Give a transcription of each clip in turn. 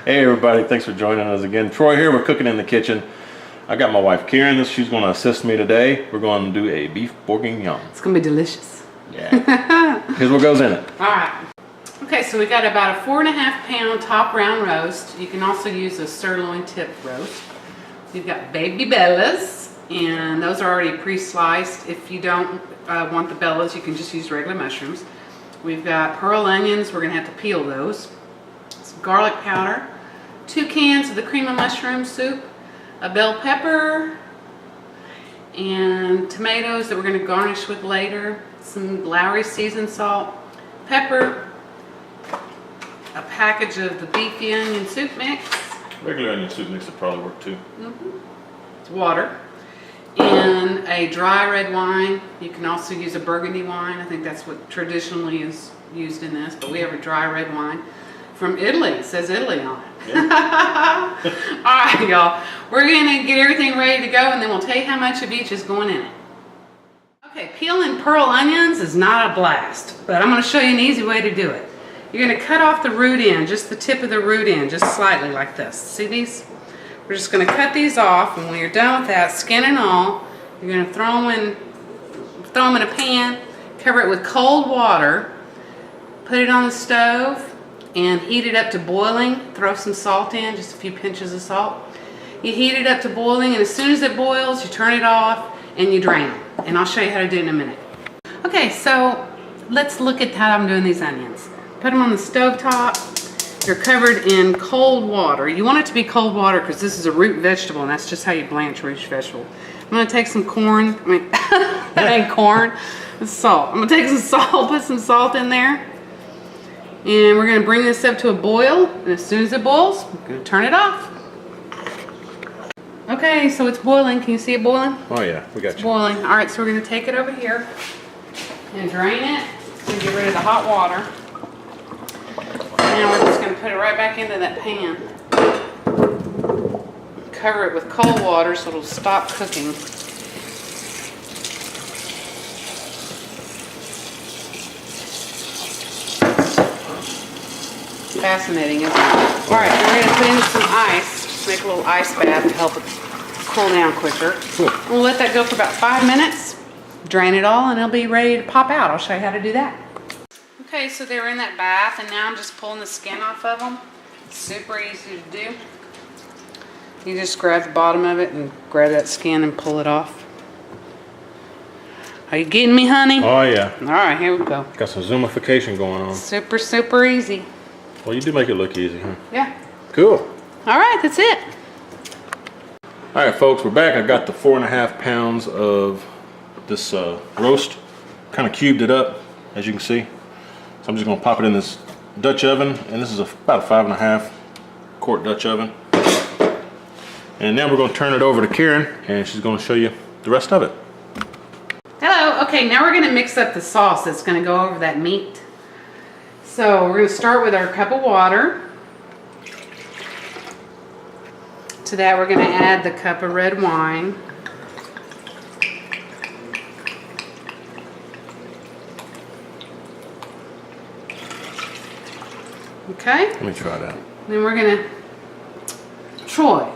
Hey everybody, thanks for joining us again. Troy here, we're cooking in the kitchen. I got my wife Karen, she's going to assist me today. We're going to do a beef bourguignon. It's going to be delicious. Yeah. Here's what goes in it. Alright. Okay, so we got about a 4.5 pound top round roast. You can also use a sirloin tip roast. We've got baby bellas, and those are already pre-sliced. If you don't want the bellas, you can just use regular mushrooms. We've got pearl onions, we're going to have to peel those. Some garlic powder, 2 cans of the cream of mushroom soup, a bell pepper, and tomatoes that we're going to garnish with later, some Lowry seasoned salt, pepper, a package of the beefy onion soup mix. Regular onion soup mix would probably work too. Water, and a dry red wine. You can also use a burgundy wine. I think that's what traditionally is used in this, but we have a dry red wine from Italy. It says Italy on it. Yeah. Alright y'all, we're gonna get everything ready to go and then we'll tell you how much of each is going in it. Okay, peeling pearl onions is not a blast, but I'm going to show you an easy way to do it. You're going to cut off the root end, just the tip of the root end, just slightly like this. See these? We're just going to cut these off, and when you're done with that, skin and all, you're going to throw them in a pan, cover it with cold water, put it on the stove, and heat it up to boiling. Throw some salt in, just a few pinches of salt. You heat it up to boiling, and as soon as it boils, you turn it off and you drain it. And I'll show you how to do it in a minute. Okay, so let's look at how I'm doing these onions. Put them on the stove top. They're covered in cold water. You want it to be cold water because this is a root vegetable, and that's just how you blanch root vegetable. I'm going to take some corn. That ain't corn. It's salt. I'm going to take some salt, put some salt in there. And we're going to bring this up to a boil. And as soon as it boils, we're going to turn it off. Okay, so it's boiling. Can you see it boiling? Oh yeah, we got It's you. boiling. All right, so we're going to take it over here and drain it and get rid of the hot water. Now we're just going to put it right back into that pan. Cover it with cold water so it'll stop cooking. Fascinating, isn't it? All right, we're going to put in some ice. Just make a little ice bath to help it cool down quicker. Cool. We'll let that go for about 5 minutes. Drain it all and it'll be ready to pop out. I'll show you how to do that. Okay, so they're in that bath and now I'm just pulling the skin off of them. Super easy to do. You just grab the bottom of it and grab that skin and pull it off. Are you getting me, honey? Oh yeah. All right, here we go. Got some zoomification going on. Super, super easy. Well, you do make it look easy, huh? Yeah. Cool. All right, that's it. All right, folks, we're back. I got the 4.5 pounds of this roast. Kind of cubed it up, as you can see. So I'm just going to pop it in this Dutch oven, and this is about a 5.5 quart Dutch oven. And now we're going to turn it over to Karen, and she's going to show you the rest of it. Hello. Okay, now we're going to mix up the sauce that's going to go over that meat. So we're going to start with our cup of water. To that we're going to add the cup of red wine. Okay. Let me try that. Then we're going to Troy.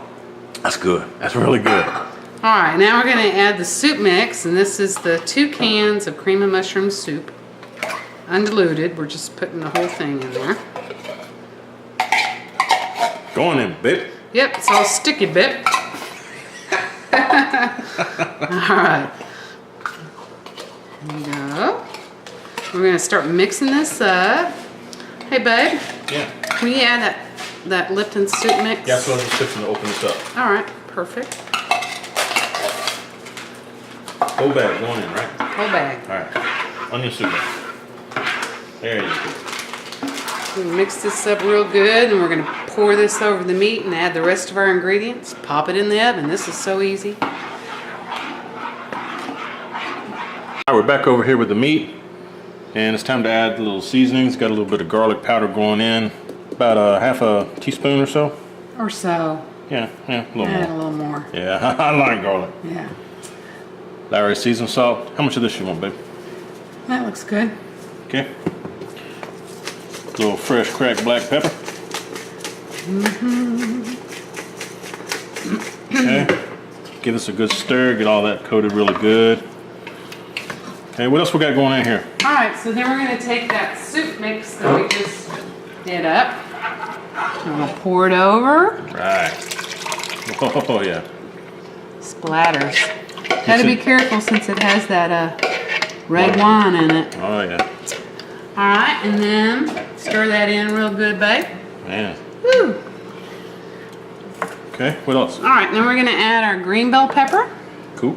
That's good. That's really good. All right, now we're going to add the soup mix, and this is the 2 cans of cream of mushroom soup. Undiluted. We're just putting the whole thing in there. Go on in, babe. Yep, it's all sticky, bit. Alright. There we go. We're going to start mixing this up. Hey, babe. Yeah. Can you add that Lipton soup mix? Yeah, so I was just fixing to open this up. Alright, perfect. Whole bag going in, right? Whole bag. Alright. Onion soup bag. There you go. Mix this up real good, and we're going to pour this over the meat and add the rest of our ingredients. Pop it in the oven. This is so easy. Alright, we're back over here with the meat, and it's time to add the little seasonings. Got a little bit of garlic powder going in, about a half a teaspoon or so. Or so. Yeah, a little Add more. a little more. Yeah, I like garlic. Yeah. Lowry seasoned salt. How much of this you want, babe? That looks good. Okay. A little fresh cracked black pepper. Okay, give this a good stir, get all that coated really good. Okay, what else we got going on here? All right, so then we're gonna take that soup mix that we just did up. I'm gonna pour it over. Right. Oh yeah. Splatters. Gotta be careful since it has that red wine in it. Oh yeah. All right, and then stir that in real good, babe. Man. Woo. Okay, what else? All right, then we're gonna add our green bell pepper. Cool.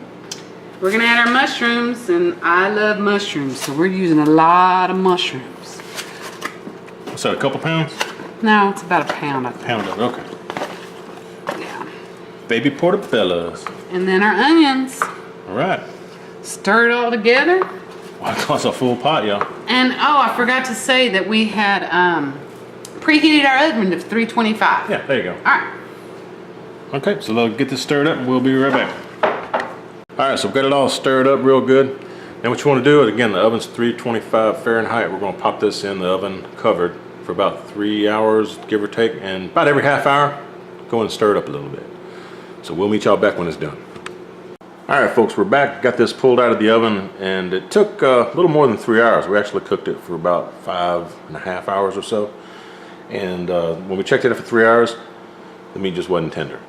We're gonna add our mushrooms, and I love mushrooms, so we're using a lot of mushrooms. What's that, a couple pounds? No, it's about a pound, I think. Pound of it, okay. Yeah. Baby portobellos. And then our onions. All right. Stir it all together. Wow, that's a full pot, y'all. And oh, I forgot to say that we had preheated our oven to 325. Yeah, there you go. All right. Okay, so they'll get this stirred up and we'll be right back. All right, so we've got it all stirred up real good. And what you want to do is, again, the oven's 325 Fahrenheit. We're going to pop this in the oven covered for about 3 hours, give or take. And about every half hour, go and stir it up a little bit. So we'll meet y'all back when it's done. All right, folks, we're back. Got this pulled out of the oven, and it took a little more than 3 hours. We actually cooked it for about 5.5 hours or so. And when we checked it for 3 hours, the meat just wasn't tender.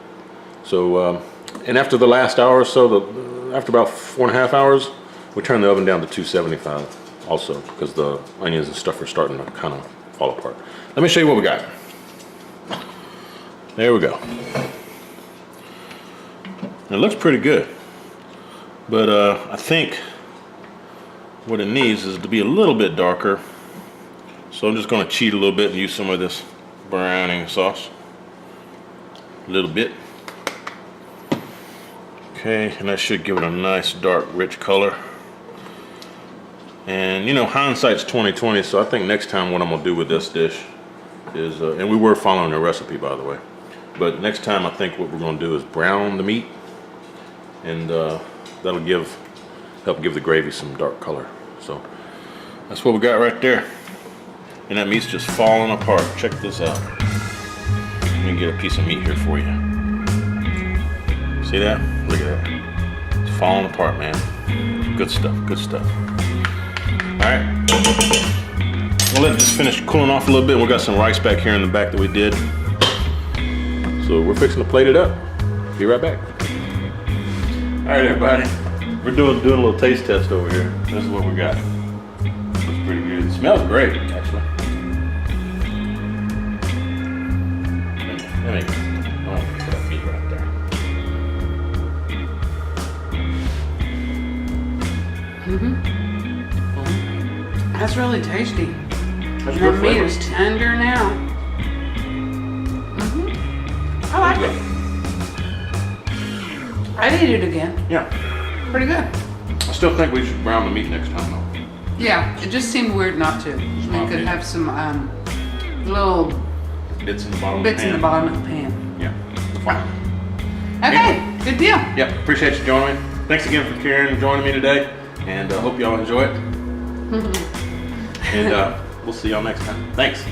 So, and after the last hour or so, after about 4.5 hours, we turned the oven down to 275 also, because the onions and stuff are starting to kind of fall apart. Let me show you what we got. There we go. It looks pretty good. But I think what it needs is to be a little bit darker. So I'm just going to cheat a little bit and use some of this browning sauce. A little bit. Okay, and that should give it a nice dark rich color. And you know, hindsight's 20/20, so I think next time what I'm gonna do with this dish is, and we were following the recipe by the way, but next time I think what we're gonna do is brown the meat, and that'll help give the gravy some dark color. So that's what we got right there. And that meat's just falling apart. Check this out. Let me get a piece of meat here for you. See that? Look at that. It's falling apart, man. Good stuff, good stuff. Alright. We'll let this finish cooling off a little bit. We got some rice back here in the back that we did. So we're fixing to plate it up. Be right back. Alright everybody. We're doing a little taste test over here. This is what we got. Looks pretty good. It smells great, actually. Let me put that meat right there. That's really tasty. That's The good meat flavor. is tender now. I like it. I'd eat it again. Yeah. Pretty good. I still think we should brown the meat next time though. Yeah, it just seemed weird not to. We could have some little Bits in the bottom bits of the pan. in the bottom of the pan. Yeah. Fine. Okay, good deal. Yep, appreciate you joining me. Thanks again for Karen joining me today, and hope y'all enjoy it. And we'll see y'all next time. Thanks.